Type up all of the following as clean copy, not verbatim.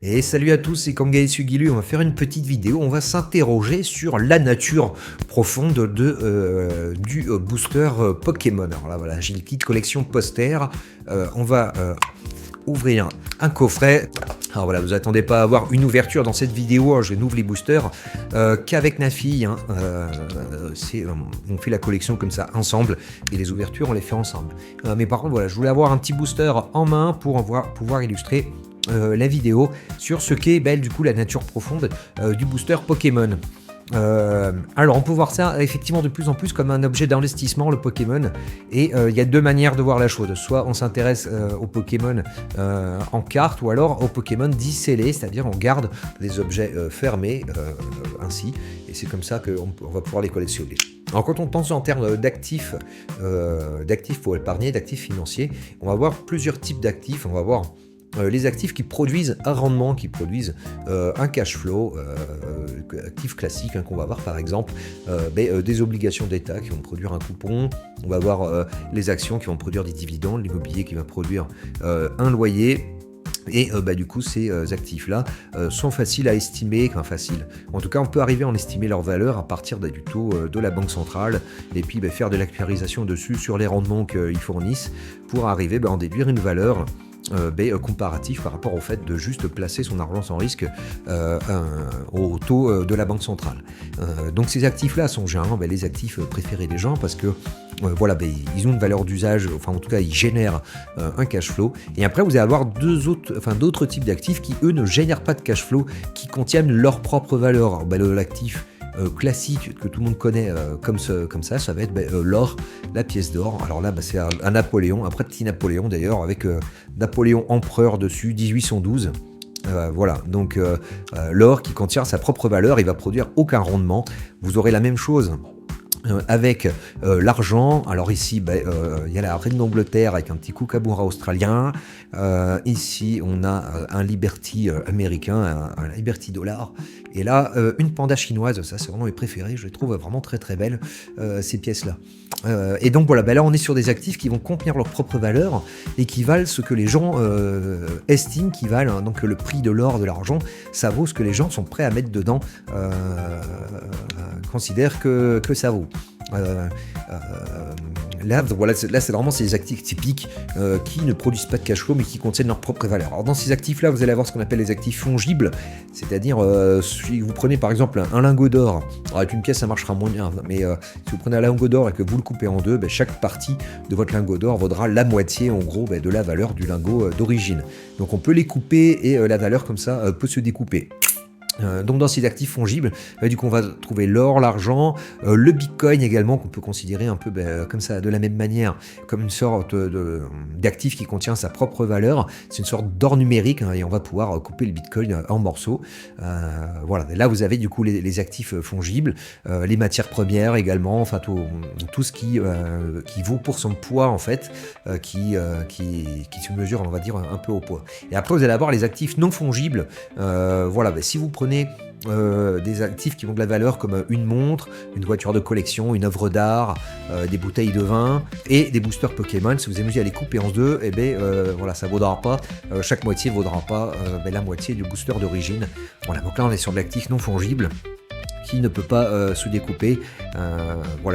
Et salut à tous, c'est Kangay Sugilu, on va faire une petite vidéo, on va s'interroger sur la nature profonde du booster Pokémon. Alors là voilà, j'ai une petite collection poster, on va ouvrir un coffret. Alors voilà, vous attendez pas à avoir une ouverture dans cette vidéo, hein, je n'ouvre les boosters qu'avec Nafi, hein, on fait la collection comme ça ensemble, et les ouvertures on les fait ensemble. Mais par contre voilà, je voulais avoir un petit booster en main pour pouvoir illustrer la vidéo sur ce qu'est du coup la nature profonde du booster Pokémon. Alors on peut voir ça effectivement de plus en plus comme un objet d'investissement, le Pokémon, et il y a deux manières de voir la chose. Soit on s'intéresse aux Pokémon en carte, ou alors aux Pokémon discellés, c'est-à-dire on garde des objets fermés ainsi, et c'est comme ça qu'on va pouvoir les collectionner. Alors quand on pense en termes d'actifs pour épargner, d'actifs financiers, on va voir plusieurs types d'actifs. On va voir les actifs qui produisent un rendement, qui produisent un cash flow, actifs classiques qu'on va voir par exemple, des obligations d'État qui vont produire un coupon, on va voir les actions qui vont produire des dividendes, l'immobilier qui va produire un loyer. Et du coup, ces actifs-là sont faciles à estimer, en tout cas, on peut arriver à en estimer leur valeur à partir du taux de la banque centrale, et puis faire de l'actualisation dessus sur les rendements qu'ils fournissent pour arriver à en déduire une valeur comparatif par rapport au fait de juste placer son argent sans risque au taux de la banque centrale. Donc ces actifs-là sont généralement les actifs préférés des gens parce que ils ont une valeur d'usage, enfin en tout cas ils génèrent un cash flow. Et après vous allez avoir d'autres types d'actifs qui eux ne génèrent pas de cash flow, qui contiennent leur propre valeur. L'actif classique que tout le monde connaît comme ça va être l'or, la pièce d'or. Alors là c'est un Napoléon, un petit Napoléon d'ailleurs, avec Napoléon empereur dessus, 1812. Voilà, donc l'or qui contient sa propre valeur, il va produire aucun rendement. Vous aurez la même chose avec l'argent. Alors ici il y a la reine d'Angleterre avec un petit kookaburra australien, ici on a un Liberty américain, un Liberty dollar, et là une panda chinoise. Ça c'est vraiment mes préférés, je les trouve vraiment très très belles ces pièces là. Et donc voilà, là on est sur des actifs qui vont contenir leur propre valeur et qui valent ce que les gens estiment qu'ils valent, hein. Donc le prix de l'or, de l'argent, ça vaut ce que les gens sont prêts à mettre dedans, considèrent que ça vaut. Là c'est vraiment ces actifs typiques qui ne produisent pas de cash flow mais qui contiennent leur propre valeur. Alors dans ces actifs là vous allez avoir ce qu'on appelle les actifs fongibles, c'est-à-dire si vous prenez par exemple un lingot d'or, avec une pièce ça marchera moins bien, mais si vous prenez un lingot d'or et que vous le coupez en deux, chaque partie de votre lingot d'or vaudra la moitié en gros de la valeur du lingot d'origine. Donc on peut les couper et la valeur comme ça peut se découper. Donc dans ces actifs fongibles, du coup on va trouver l'or, l'argent, le bitcoin également, qu'on peut considérer un peu comme ça, de la même manière, comme une sorte d'actif qui contient sa propre valeur. C'est une sorte d'or numérique, hein, et on va pouvoir couper le bitcoin en morceaux. Voilà, et là vous avez du coup les actifs fongibles, les matières premières également, enfin tout ce qui vaut pour son poids en fait, qui se mesure, on va dire, un peu au poids. Et après vous allez avoir les actifs non fongibles. Si vous prenez des actifs qui ont de la valeur comme une montre, une voiture de collection, une œuvre d'art, des bouteilles de vin et des boosters Pokémon, si vous amusez à les couper en deux, ça vaudra pas, chaque moitié vaudra pas la moitié du booster d'origine. Voilà, donc là on est sur de l'actif non fongible qui ne peut pas se découper.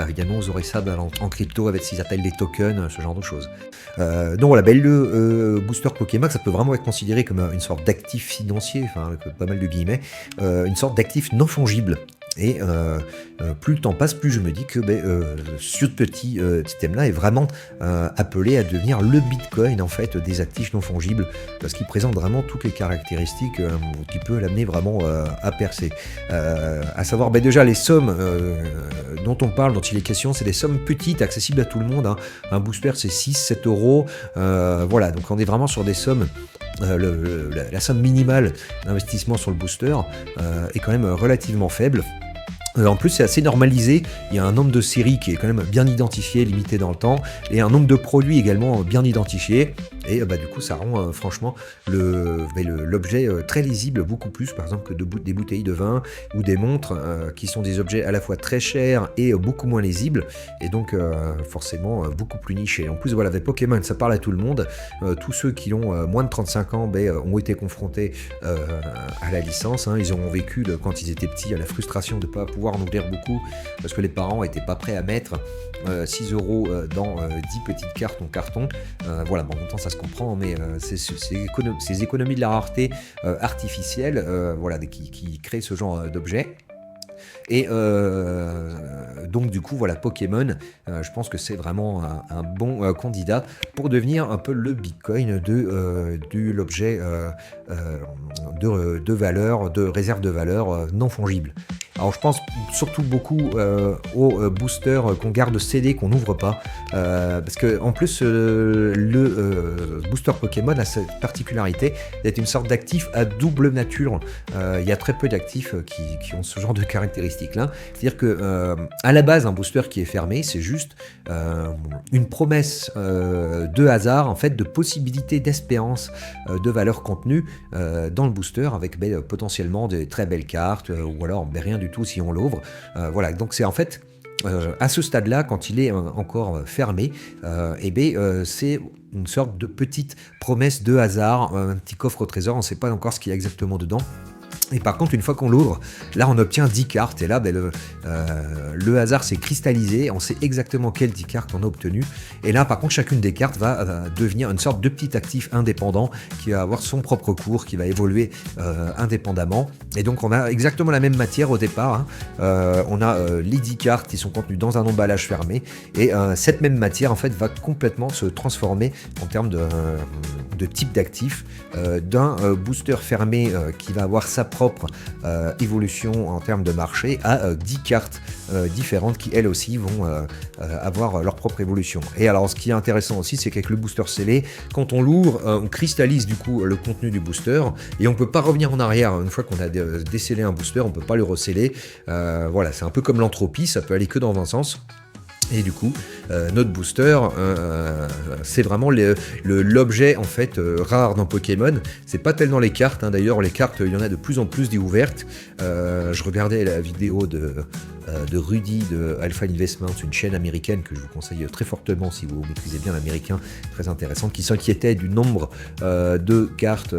Également vous aurez ça en crypto avec ce qu'ils appellent des tokens, ce genre de choses. Donc voilà, le booster Pokémon, ça peut vraiment être considéré comme une sorte d'actif financier, enfin avec pas mal de guillemets, une sorte d'actif non fongible. Et plus le temps passe, plus je me dis que ce petit système-là est vraiment appelé à devenir le bitcoin en fait des actifs non fongibles, parce qu'il présente vraiment toutes les caractéristiques qui peuvent l'amener vraiment à percer. À savoir déjà les sommes dont on parle, dont il est question, c'est des sommes petites, accessibles à tout le monde, hein. Un booster c'est 6-7 euros, donc on est vraiment sur des sommes. La somme minimale d'investissement sur le booster est quand même relativement faible. En plus, c'est assez normalisé, il y a un nombre de séries qui est quand même bien identifié, limité dans le temps, et un nombre de produits également bien identifié. Et du coup, ça rend franchement l'objet très lisible, beaucoup plus, par exemple, que des bouteilles de vin ou des montres, qui sont des objets à la fois très chers et beaucoup moins lisibles, et donc forcément beaucoup plus nichés. En plus, voilà, avec Pokémon, ça parle à tout le monde. Tous ceux qui ont moins de 35 ans ont été confrontés à la licence. Hein. Ils ont vécu, quand ils étaient petits, à la frustration de ne pas pouvoir en ouvrir beaucoup, parce que les parents n'étaient pas prêts à mettre 6 € dans 10 petites cartes en carton. Voilà, bon, en même temps, ça se comprend, mais ces économies de la rareté artificielle, voilà, qui créent ce genre d'objet. Et donc du coup voilà, Pokémon, je pense que c'est vraiment un bon candidat pour devenir un peu le Bitcoin de l'objet de valeur, de réserve de valeur non fongible. Alors je pense surtout beaucoup aux boosters qu'on garde scellés, qu'on n'ouvre pas, parce que en plus le booster Pokémon a cette particularité d'être une sorte d'actif à double nature. Il y a très peu d'actifs qui ont ce genre de caractéristiques-là. C'est-à-dire que à la base, un booster qui est fermé, c'est juste une promesse de hasard, en fait, de possibilité d'espérance de valeur contenue dans le booster, avec potentiellement des très belles cartes, ou alors rien du tout si on l'ouvre. Voilà, donc c'est en fait à ce stade-là, quand il est encore fermé, c'est une sorte de petite promesse de hasard, un petit coffre au trésor, on ne sait pas encore ce qu'il y a exactement dedans. Et par contre, une fois qu'on l'ouvre, là on obtient 10 cartes, et là le hasard s'est cristallisé, on sait exactement quelles 10 cartes on a obtenues, et là par contre chacune des cartes va devenir une sorte de petit actif indépendant qui va avoir son propre cours, qui va évoluer indépendamment, et donc on a exactement la même matière au départ, hein. On a les 10 cartes qui sont contenues dans un emballage fermé, et cette même matière en fait va complètement se transformer en termes de type d'actif, d'un booster fermé qui va avoir sa propre évolution en termes de marché à 10 cartes différentes qui elles aussi vont avoir leur propre évolution. Et alors ce qui est intéressant aussi, c'est qu'avec le booster scellé, quand on l'ouvre, on cristallise du coup le contenu du booster et on peut pas revenir en arrière. Une fois qu'on a décellé un booster, on peut pas le receller. Voilà, c'est un peu comme l'entropie, ça peut aller que dans un sens. Et du coup, notre booster, c'est vraiment l'objet en fait rare dans Pokémon. C'est pas tellement les cartes, hein. D'ailleurs les cartes, il y en a de plus en plus d'ouvertes. Je regardais la vidéo de Rudy de Alpha Investment, une chaîne américaine que je vous conseille très fortement si vous maîtrisez bien l'américain, très intéressante, qui s'inquiétait du nombre de cartes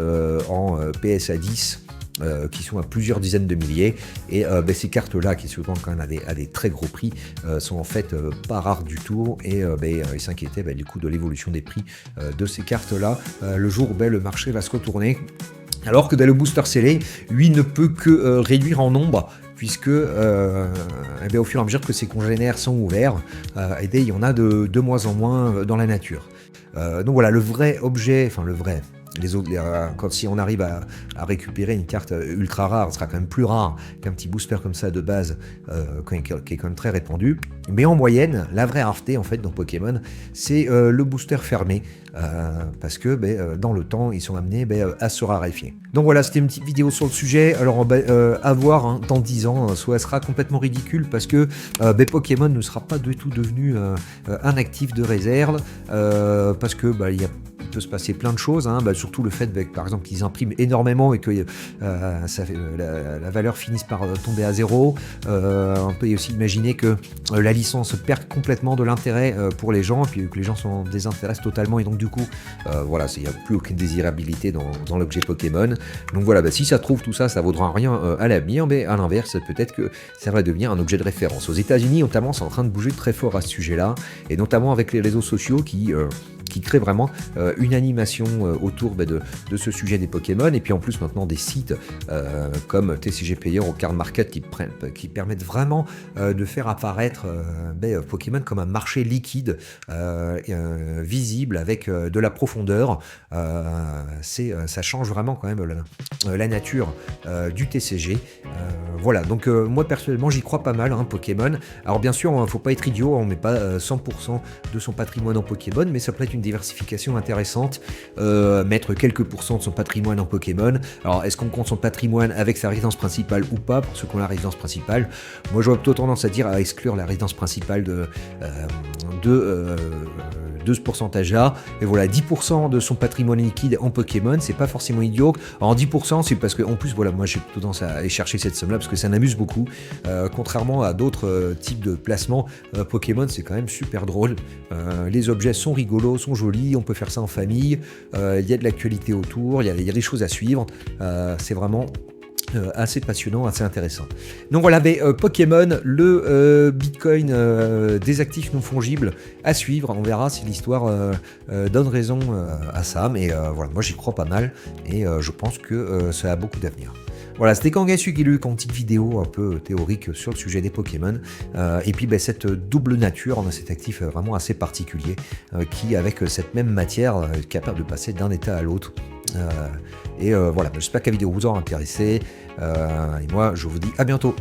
en PSA 10. Qui sont à plusieurs dizaines de milliers, et ces cartes-là, qui souvent quand même à des très gros prix, sont en fait pas rares du tout, et ils s'inquiétaient du coup de l'évolution des prix de ces cartes-là, le jour où le marché va se retourner. Alors que le booster scellé, lui, ne peut que réduire en nombre, puisque au fur et à mesure que ces congénères sont ouverts, il y en a de moins en moins dans la nature. Donc voilà, le vrai objet, enfin le vrai... si on arrive à récupérer une carte ultra rare, ce sera quand même plus rare qu'un petit booster comme ça de base, qui est quand même très répandu. Mais en moyenne, la vraie rareté en fait dans Pokémon, c'est le booster fermé, parce que dans le temps, ils sont amenés à se raréfier. Donc voilà, c'était une petite vidéo sur le sujet. Alors à voir, hein, dans 10 ans, soit elle sera complètement ridicule parce que Pokémon ne sera pas du tout devenu un actif de réserve, parce que il peut se passer plein de choses, hein, surtout le fait par exemple qu'ils impriment énormément et que la valeur finisse par tomber à zéro. On peut aussi imaginer que la licence perd complètement de l'intérêt pour les gens, et puis que les gens s'en désintéressent totalement, et donc du coup voilà, il n'y a plus aucune désirabilité dans l'objet Pokémon. Donc voilà, si ça trouve tout ça, ça vaudra rien à l'avenir, mais à l'inverse, peut-être que ça va devenir un objet de référence. Aux États-Unis notamment, c'est en train de bouger très fort à ce sujet-là, et notamment avec les réseaux sociaux qui crée vraiment une animation autour de ce sujet des Pokémon, et puis en plus maintenant des sites comme TCG Player ou Card Market qui permettent vraiment de faire apparaître Pokémon comme un marché liquide, visible, avec de la profondeur. Ça change vraiment quand même la nature du TCG. Voilà, donc moi personnellement j'y crois pas mal, hein, Pokémon. Alors bien sûr, faut pas être idiot, on met pas 100% de son patrimoine en Pokémon, mais ça peut être une diversification intéressante, mettre quelques pourcents de son patrimoine en Pokémon. Alors est-ce qu'on compte son patrimoine avec sa résidence principale ou pas, pour ceux qui ont la résidence principale? Moi j'aurais plutôt tendance à dire à exclure la résidence principale de ce pourcentage-là. Et voilà, 10% de son patrimoine liquide en Pokémon, c'est pas forcément idiot. Alors 10%, c'est parce que en plus, voilà, moi j'ai plutôt tendance à aller chercher cette somme-là parce que ça m'amuse beaucoup. Contrairement à d'autres types de placements, Pokémon, c'est quand même super drôle. Les objets sont rigolos, sont jolis, on peut faire ça en famille. Il y a de l'actualité autour, il y a des choses à suivre. C'est vraiment assez passionnant, assez intéressant. Donc voilà, Pokémon, le Bitcoin des actifs non fongibles à suivre. On verra si l'histoire donne raison à ça. Mais voilà, moi j'y crois pas mal et je pense que ça a beaucoup d'avenir. Voilà, c'était Kangasu qui lui, une petite vidéo un peu théorique sur le sujet des Pokémon. Et puis cette double nature, on a cet actif vraiment assez particulier qui, avec cette même matière, est capable de passer d'un état à l'autre. Voilà, j'espère que la vidéo vous aura intéressé. Et moi, je vous dis à bientôt.